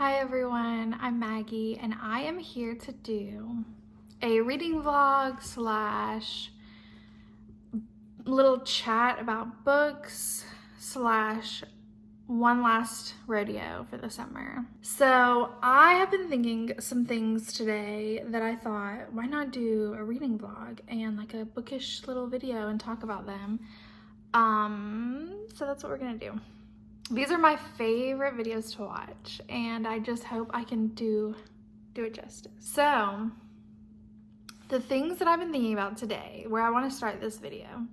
Hi everyone, I'm Maggie and I am here to do a reading vlog slash little chat about books slash one last rodeo for the summer. So I have been thinking some things today that I thought, why not do a reading vlog and like a bookish little video and talk about them. So that's what we're gonna do. These are my favorite videos to watch, and I just hope I can do it justice. So, the things that I've been thinking about today, where I want to start this video,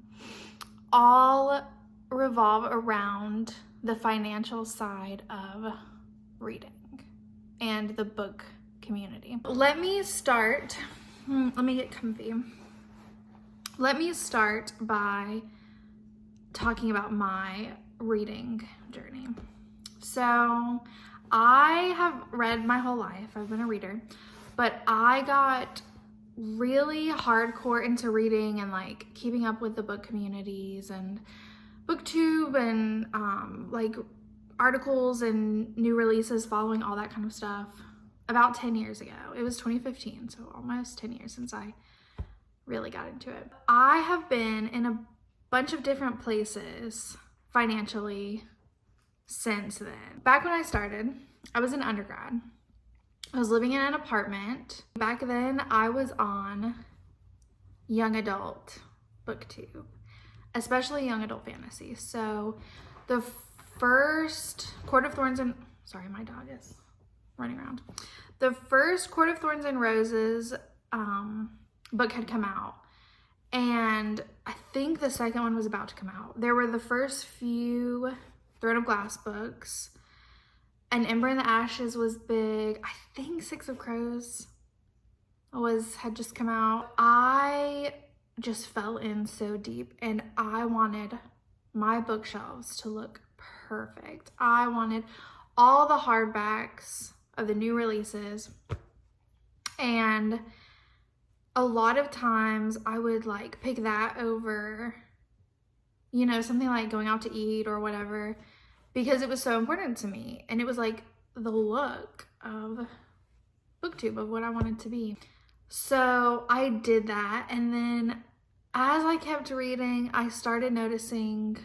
all revolve around the financial side of reading and the book community. Let me start, let me get comfy. Let me start by talking about my reading journey. So I have read my whole life. I've been a reader, but I got really hardcore into reading and like keeping up with the book communities and booktube and like articles and new releases, following all that kind of stuff about 10 years ago. It was 2015, so almost 10 years since I really got into it. I have been in a bunch of different places financially since then. Back when I started, I was an undergrad. I was living in an apartment. Back then, I was on young adult booktube, especially young adult fantasy. So the first Court of Thorns and, sorry, my dog is running around. The first Court of Thorns and Roses book had come out. And I think the second one was about to come out. There were the first few Throne of Glass books. And Ember in the Ashes was big. I think Six of Crows had just come out. I just fell in so deep and I wanted my bookshelves to look perfect. I wanted all the hardbacks of the new releases. And a lot of times I would like pick that over, you know, something like going out to eat or whatever, because it was so important to me. And it was like the look of booktube, of what I wanted to be. So I did that. And then as I kept reading, I started noticing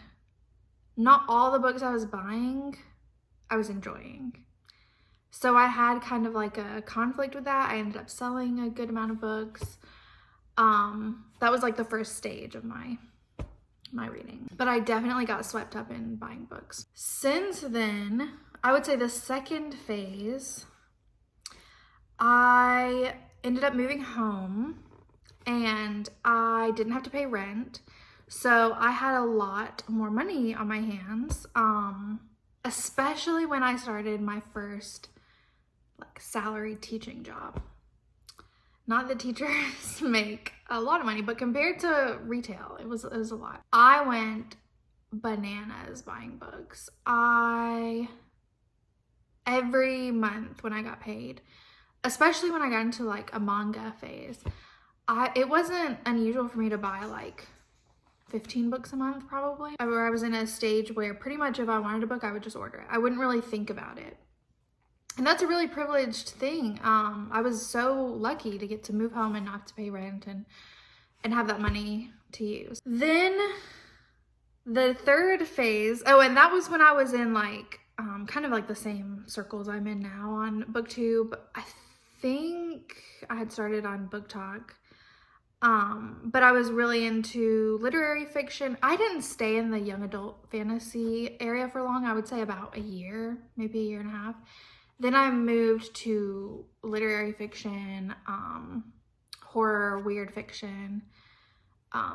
not all the books I was buying, I was enjoying. So I had kind of like a conflict with that. I ended up selling a good amount of books. That was like the first stage of my reading. But I definitely got swept up in buying books. Since then, I would say the second phase, I ended up moving home and I didn't have to pay rent. So I had a lot more money on my hands, especially when I started my first like salary teaching job. Not that teachers make a lot of money, but compared to retail, it was a lot. I went bananas buying books. Every month when I got paid, especially when I got into like a manga phase, it wasn't unusual for me to buy like 15 books a month probably. Where I was in a stage where pretty much if I wanted a book, I would just order it. I wouldn't really think about it. And that's a really privileged thing. I was so lucky to get to move home and not have to pay rent and have that money to use. Then the third phase, and that was when I was in like, kind of like the same circles I'm in now on BookTube. I think I had started on Book Talk, but I was really into literary fiction. I didn't stay in the young adult fantasy area for long. I would say about a year, maybe a year and a half. Then I moved to literary fiction, horror, weird fiction,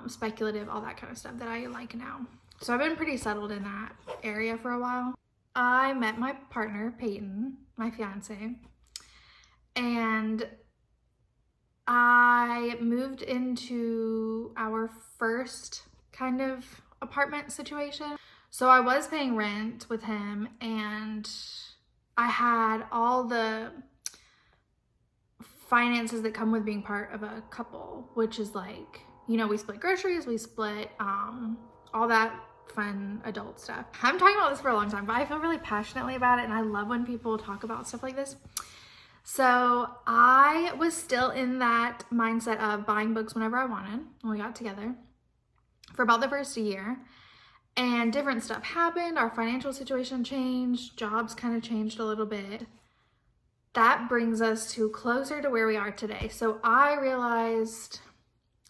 speculative, all that kind of stuff that I like now. So I've been pretty settled in that area for a while. I met my partner, Peyton, my fiance, and I moved into our first kind of apartment situation. So I was paying rent with him and I had all the finances that come with being part of a couple, which is like, you know, we split groceries, we split all that fun adult stuff. I'm talking about this for a long time, but I feel really passionately about it, and I love when people talk about stuff like this. So I was still in that mindset of buying books whenever I wanted when we got together for about the first year. And different stuff happened. Our financial situation changed. Jobs kind of changed a little bit. That brings us to closer to where we are today. So I realized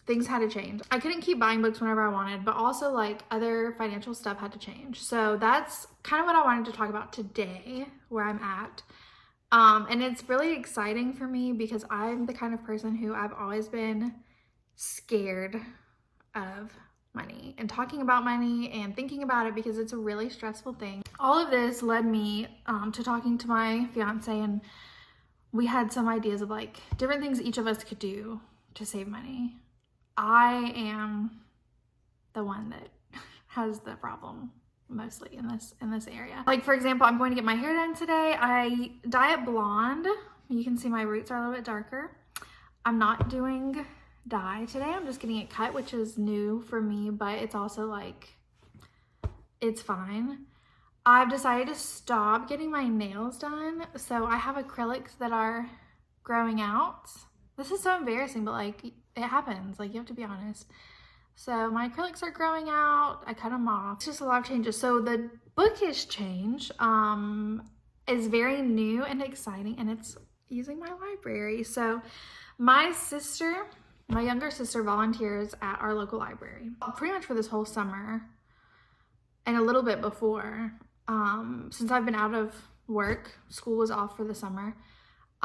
things had to change. I couldn't keep buying books whenever I wanted, but also like other financial stuff had to change. So that's kind of what I wanted to talk about today, where I'm at. And it's really exciting for me because I'm the kind of person who I've always been scared of money and talking about money and thinking about it because it's a really stressful thing. All of this led me to talking to my fiance, and we had some ideas of like different things each of us could do to save money. I am the one that has the problem mostly in this area. Like, for example, I'm going to get my hair done today. I dye it blonde. You can see my roots are a little bit darker. I'm not doing dye today. I'm just getting it cut, which is new for me, but it's also like, it's fine. I've decided to stop getting my nails done. So I have acrylics that are growing out. This is so embarrassing, but like it happens. Like, you have to be honest. So my acrylics are growing out. I cut them off. It's just a lot of changes. So the bookish change is very new and exciting, and it's using my library. So my younger sister volunteers at our local library pretty much for this whole summer and a little bit before. Since I've been out of work, school was off for the summer,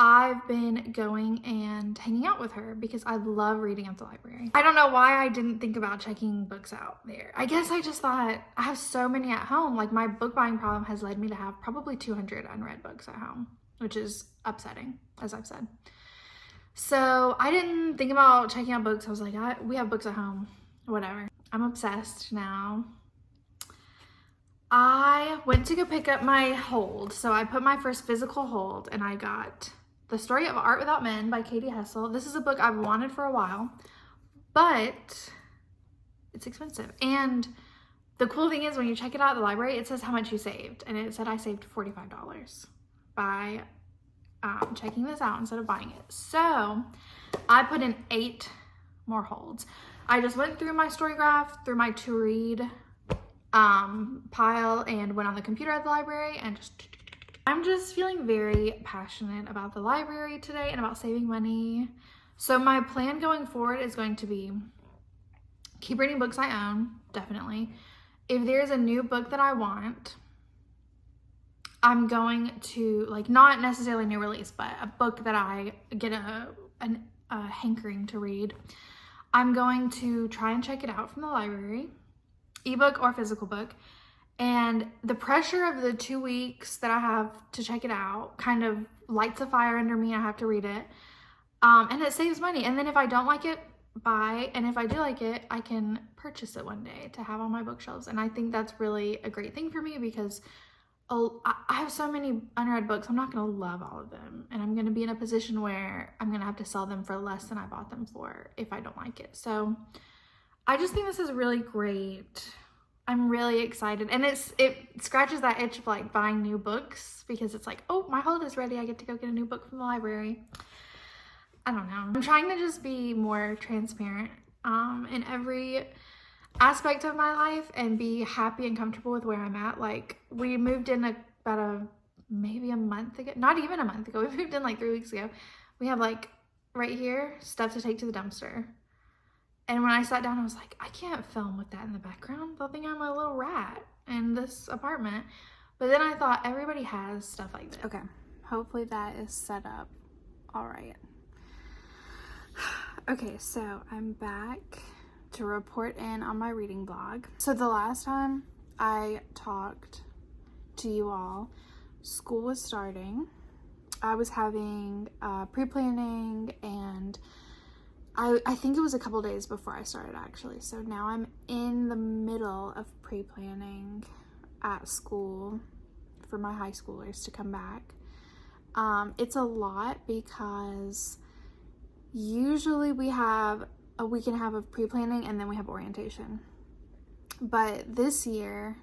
I've been going and hanging out with her because I love reading at the library. I don't know why I didn't think about checking books out there. I guess I just thought I have so many at home. Like, my book buying problem has led me to have probably 200 unread books at home, which is upsetting, as I've said. So I didn't think about checking out books. I was like, we have books at home, whatever. I'm obsessed now. I went to go pick up my hold. So I put my first physical hold, and I got The Story of Art Without Men by Katie Hessel. This is a book I've wanted for a while, but it's expensive. And the cool thing is, when you check it out at the library, it says how much you saved. And it said I saved $45 by checking this out instead of buying it. So I put in 8 more holds. I just went through my Storygraph, through my to read pile, and went on the computer at the library and I'm just feeling very passionate about the library today and about saving money. So my plan going forward is going to be keep reading books I own, definitely. If there's a new book that I want, I'm going to, like, not necessarily new release, but a book that I get a hankering to read, I'm going to try and check it out from the library, ebook or physical book. And the pressure of the 2 weeks that I have to check it out kind of lights a fire under me. I have to read it. And it saves money. And then if I don't like it, buy. And if I do like it, I can purchase it one day to have on my bookshelves. And I think that's really a great thing for me because I have so many unread books. I'm not going to love all of them. And I'm going to be in a position where I'm going to have to sell them for less than I bought them for if I don't like it. So I just think this is really great. I'm really excited, and it scratches that itch of like buying new books because it's like, oh, my hold is ready. I get to go get a new book from the library. I don't know. I'm trying to just be more transparent in every aspect of my life and be happy and comfortable with where I'm at. Like, we moved in maybe a month ago, not even a month ago. We moved in like 3 weeks ago. We have like right here stuff to take to the dumpster. And when I sat down, I was like, I can't film with that in the background. They'll think I'm a little rat in this apartment. But then I thought, everybody has stuff like this. Okay, hopefully that is set up all right. Okay, so I'm back to report in on my reading blog. So the last time I talked to you all, school was starting. I was having pre-planning, and I think it was a couple days before I started, actually. So now I'm in the middle of pre-planning at school for my high schoolers to come back. It's a lot because usually we have a week and a half of pre-planning and then we have orientation. But this year,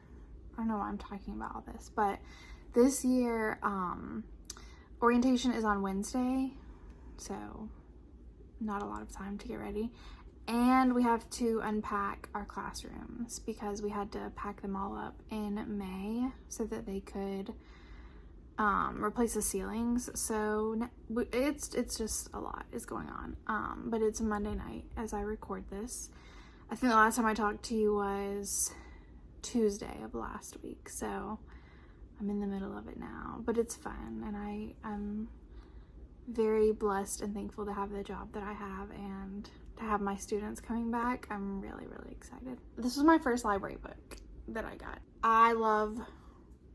I don't know why I'm talking about all this, but this year, orientation is on Wednesday, so not a lot of time to get ready. And we have to unpack our classrooms because we had to pack them all up in May so that they could replace the ceilings. So it's just a lot is going on. But it's Monday night as I record this. I think the last time I talked to you was Tuesday of last week, so I'm in the middle of it now, but it's fun, and I'm very blessed and thankful to have the job that I have and to have my students coming back. I'm really, really excited. This was my first library book that I got. I love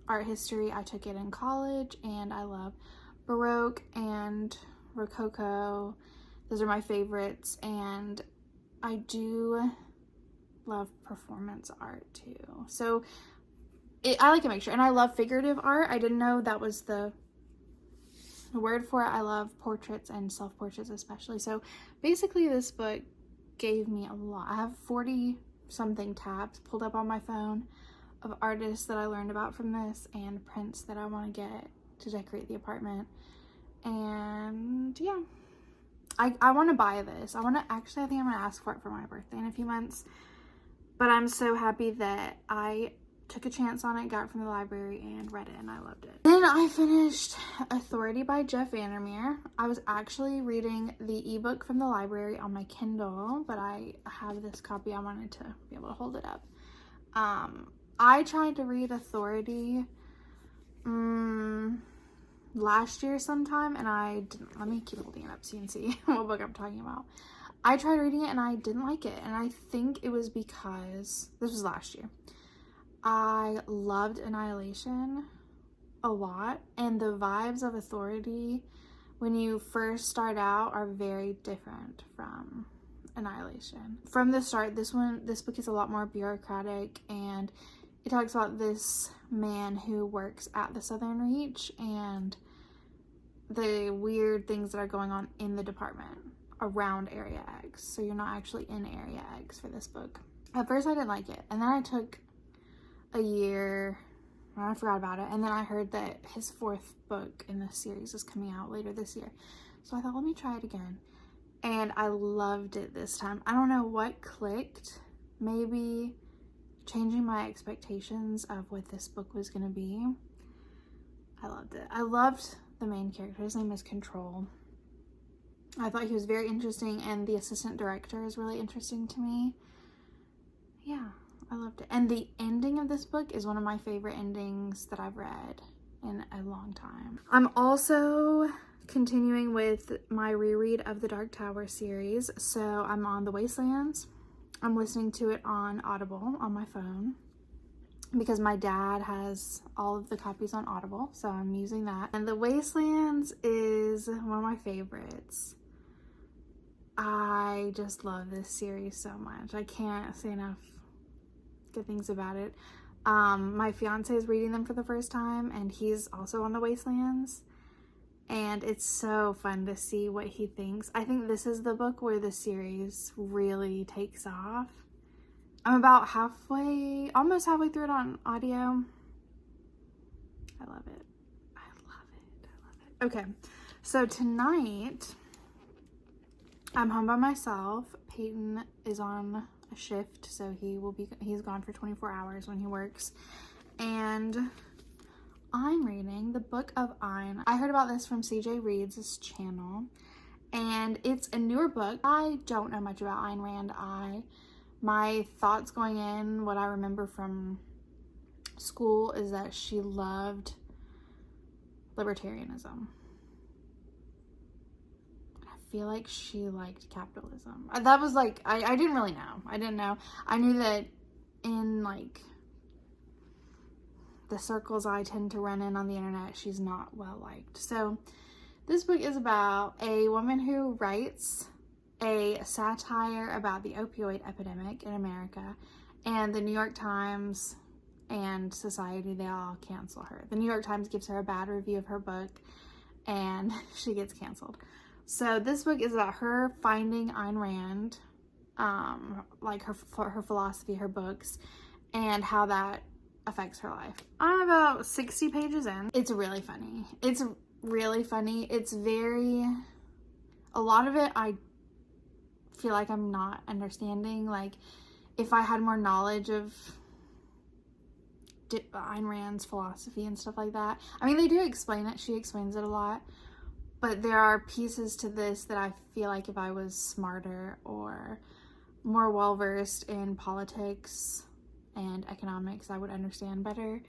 art history. I took it in college, and I love Baroque and Rococo. Those are my favorites, and I do love performance art too. So I like a mixture, and I love figurative art. I didn't know that was the word for it. I love portraits and self-portraits especially. So basically this book gave me a lot. I have 40 something tabs pulled up on my phone of artists that I learned about from this and prints that I want to get to decorate the apartment. And yeah, I want to buy this. I think I'm going to ask for it for my birthday in a few months. But I'm so happy that I took a chance on it, got it from the library, and read it, and I loved it. Then I finished Authority by Jeff Vandermeer. I was actually reading the ebook from the library on my Kindle, but I have this copy. I wanted to be able to hold it up. I tried to read Authority last year sometime, and I didn't. Let me keep holding it up so you can see what book I'm talking about. I tried reading it, and I didn't like it, and I think it was because, this was last year, I loved Annihilation a lot, and the vibes of Authority when you first start out are very different from Annihilation. From the start, this book is a lot more bureaucratic, and it talks about this man who works at the Southern Reach and the weird things that are going on in the department around Area X. So you're not actually in Area X for this book. At first I didn't like it, and then I took a year and I forgot about it, and then I heard that his 4th book in this series is coming out later this year, so I thought, let me try it again, and I loved it this time. I don't know what clicked, maybe changing my expectations of what this book was going to be. I loved it. I loved the main character. His name is Control. I thought he was very interesting, and the assistant director is really interesting to me. Yeah, I loved it. And the ending of this book is one of my favorite endings that I've read in a long time. I'm also continuing with my reread of the Dark Tower series. So I'm on The Wastelands. I'm listening to it on Audible on my phone because my dad has all of the copies on Audible, so I'm using that. And The Wastelands is one of my favorites. I just love this series so much. I can't say enough good things about it. My fiance is reading them for the first time, and he's also on The Wastelands, and it's so fun to see what he thinks. I think this is the book where the series really takes off. I'm about almost halfway through it on audio. I love it. I love it. I love it. Okay, so tonight I'm home by myself. Peyton is on a shift, so he's gone for 24 hours when he works, and I'm reading the Book of Ein. I heard about this from CJ Reed's channel, and it's a newer book. I don't know much about Ayn Rand. My thoughts going in, what I remember from school, is that she loved libertarianism. I feel like she liked capitalism. That was like, I didn't really know. I didn't know. I knew that in like the circles I tend to run in on the internet, she's not well liked. So this book is about a woman who writes a satire about the opioid epidemic in America, and the New York Times and society, they all cancel her. The New York Times gives her a bad review of her book, and she gets canceled. So this book is about her finding Ayn Rand, like her philosophy, her books, and how that affects her life. I'm about 60 pages in. It's really funny. It's really funny. It's very, a lot of it I feel like I'm not understanding. Like, if I had more knowledge of Ayn Rand's philosophy and stuff like that. I mean, they do explain it. She explains it a lot. But there are pieces to this that I feel like if I was smarter or more well-versed in politics and economics, I would understand better.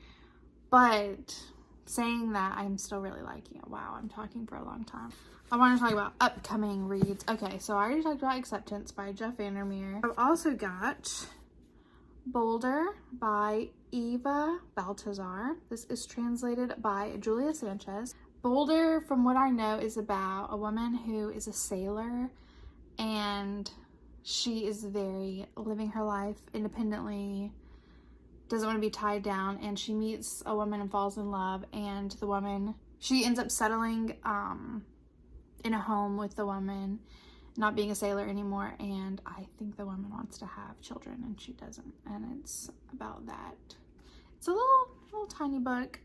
But saying that, I'm still really liking it. Wow, I'm talking for a long time. I want to talk about upcoming reads. Okay, so I already talked about Acceptance by Jeff Vandermeer. I've also got Boulder by Eva Baltazar. This is translated by Julia Sanchez. Boulder, from what I know, is about a woman who is a sailor, and she is very living her life independently, doesn't want to be tied down, and she meets a woman and falls in love, and the woman, she ends up settling in a home with the woman, not being a sailor anymore, and I think the woman wants to have children and she doesn't, and it's about that. It's a little tiny book.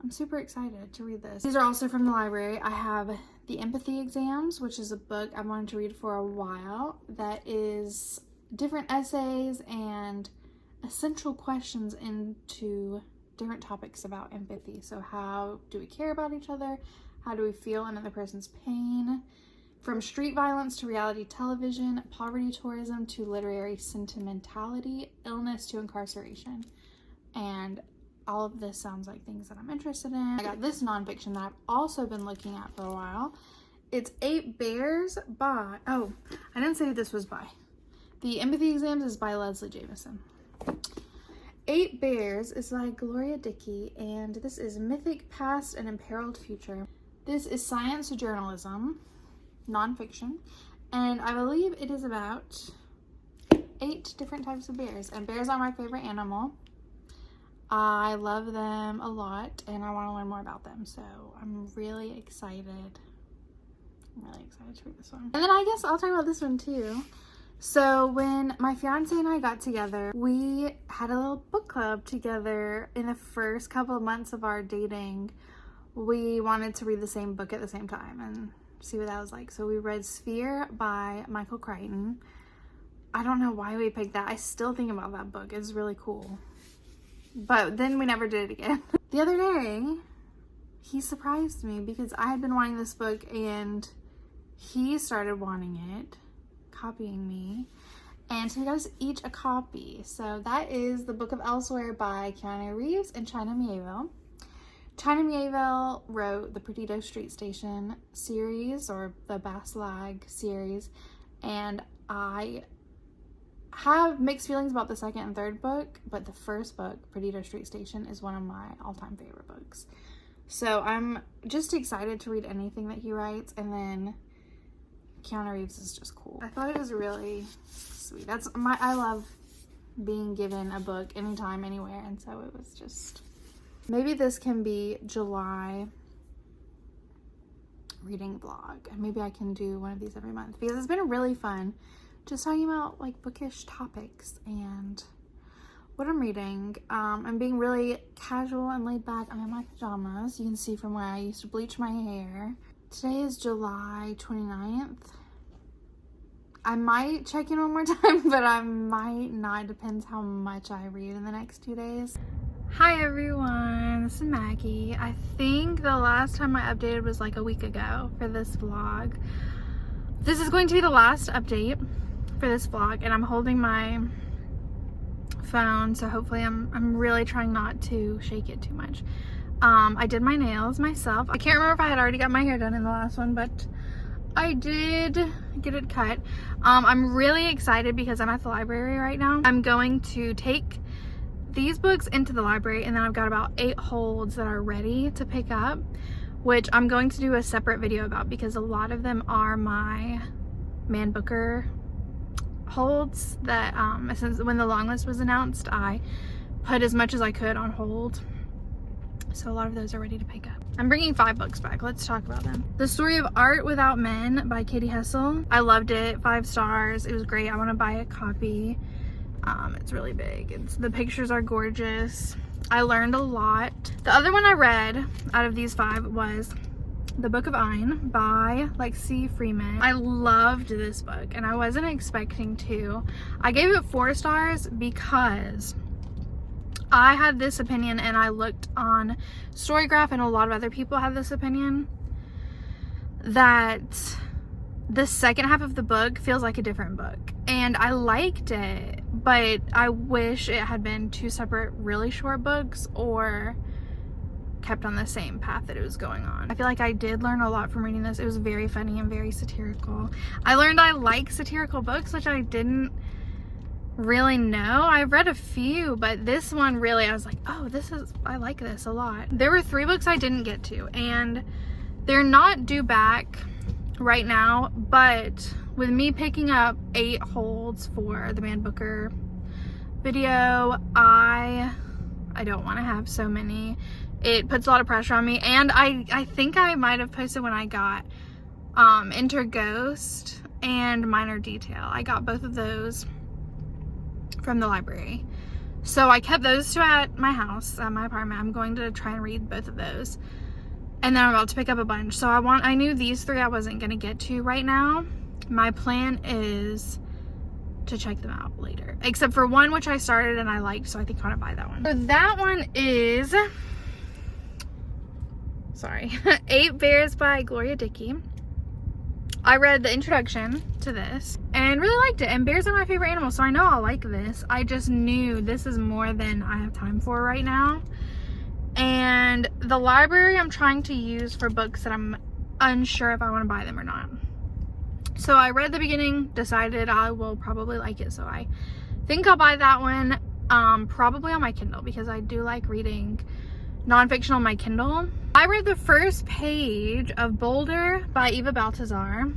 I'm super excited to read this. These are also from the library. I have The Empathy Exams, which is a book I've wanted to read for a while, that is different essays and essential questions into different topics about empathy. So how do we care about each other? How do we feel another person's pain? From street violence to reality television, poverty tourism to literary sentimentality, illness to incarceration. And all of this sounds like things that I'm interested in. I got this nonfiction that I've also been looking at for a while. It's 8 Bears by, oh, I didn't say who this was by. The Empathy Exams is by Leslie Jamison. 8 Bears is by Gloria Dickey, and this is Mythic Past and Imperiled Future. This is science journalism, nonfiction, and I believe it is about 8 different types of bears, and bears are my favorite animal. I love them a lot, and I want to learn more about them, so I'm really excited. I'm really excited to read this one. And then I guess I'll talk about this one too. So when my fiance and I got together, we had a little book club together. In the first couple of months of our dating, we wanted to read the same book at the same time and see what that was like. So we read Sphere by Michael Crichton. I don't know why we picked that. I still think about that book. It's really cool. But then we never did it again. The other day, he surprised me because I had been wanting this book and he started wanting it, copying me. And so he got us each a copy. So that is The Book of Elsewhere by Keanu Reeves and China Miéville. China Miéville wrote the Perdido Street Station series, or the Baslag series, and I have mixed feelings about the second and third book, but the first book, Perdido Street Station, is one of my all-time favorite books. So I'm just excited to read anything that he writes, and then Keanu Reeves is just cool. I thought it was really sweet. I love being given a book anytime, anywhere, and so it was just, maybe this can be July reading vlog, and maybe I can do one of these every month, because it's been really fun just talking about like bookish topics and what I'm reading. I'm being really casual and laid back. I'm in my pajamas. You can see from where I used to bleach my hair. Today is July 29th. I might check in one more time, but I might not. It depends how much I read in the next 2 days. Hi everyone, this is Maggie. I think the last time I updated was like a week ago for this vlog. This is going to be the last update for this vlog, and I'm holding my phone, so hopefully I'm really trying not to shake it too much. I did my nails myself. I can't remember if I had already got my hair done in the last one, but I did get it cut. I'm really excited because I'm at the library right now. I'm going to take these books into the library, and then I've got about 8 holds that are ready to pick up, which I'm going to do a separate video about because a lot of them are my Man Booker holds that since when the long list was announced, I put as much as I could on hold, so a lot of those are ready to pick up. I'm bringing 5 books back. Let's talk about them. The Story of Art Without Men by Katie Hessel. I loved it. 5 stars. It was great. I want to buy a copy. It's really big. The pictures are gorgeous. I learned a lot. The other one I read out of these 5 was The Book of Ein by Lexi Freeman. I loved this book and I wasn't expecting to. I gave it 4 stars because I had this opinion, and I looked on Storygraph and a lot of other people had this opinion, that the second half of the book feels like a different book. And I liked it, but I wish it had been 2 separate really short books or kept on the same path that it was going on. I feel like I did learn a lot from reading this. It was very funny and very satirical. I learned I like satirical books, which I didn't really know. I've read a few, but this one really, I was like, oh, I like this a lot. There were 3 books I didn't get to, and they're not due back right now, but with me picking up 8 holds for the Man Booker video, I don't want to have so many. It puts a lot of pressure on me, and I think I might have posted when I got Enter Ghost and Minor Detail. I got both of those from the library, so I kept those 2 at my house, at my apartment. I'm going to try and read both of those, and then I'm about to pick up a bunch. So I knew these 3 I wasn't going to get to right now. My plan is to check them out later, except for one which I started and I liked, so I think I want to buy that one. So that one is, sorry, 8 Bears by Gloria Dickey. I read the introduction to this and really liked it, and bears are my favorite animal, so I know I'll like this. I just knew this is more than I have time for right now, and the library I'm trying to use for books that I'm unsure if I want to buy them or not. So I read the beginning, decided I will probably like it, so I think I'll buy that one, probably on my Kindle, because I do like reading nonfiction on my Kindle. I read the first page of Boulder by Eva Baltazar,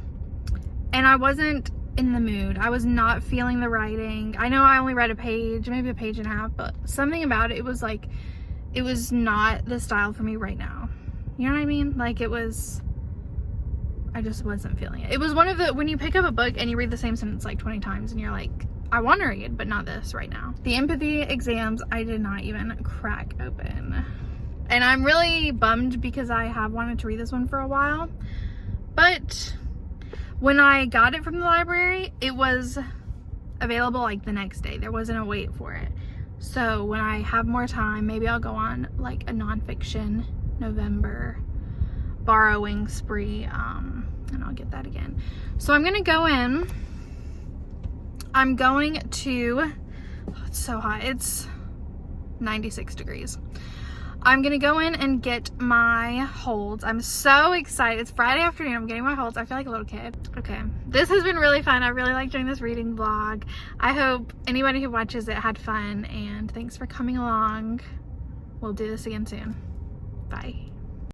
and I wasn't in the mood. I was not feeling the writing. I know I only read a page, maybe a page and a half, but something about it was like, it was not the style for me right now. You know what I mean? Like, I just wasn't feeling it. It was one of the, when you pick up a book and you read the same sentence like 20 times and you're like, I want to read, but not this right now. The empathy exams, I did not even crack open. And I'm really bummed because I have wanted to read this one for a while. But when I got it from the library, it was available like the next day. There wasn't a wait for it. So when I have more time, maybe I'll go on like a nonfiction November borrowing spree, and I'll get that again. So I'm gonna go in. I'm going to, oh, it's so hot. It's 96 degrees. I'm gonna go in and get my holds. I'm so excited. It's Friday afternoon. I'm getting my holds. I feel like a little kid. Okay, this has been really fun. I really like doing this reading vlog. I hope anybody who watches it had fun, and thanks for coming along. We'll do this again soon. Bye.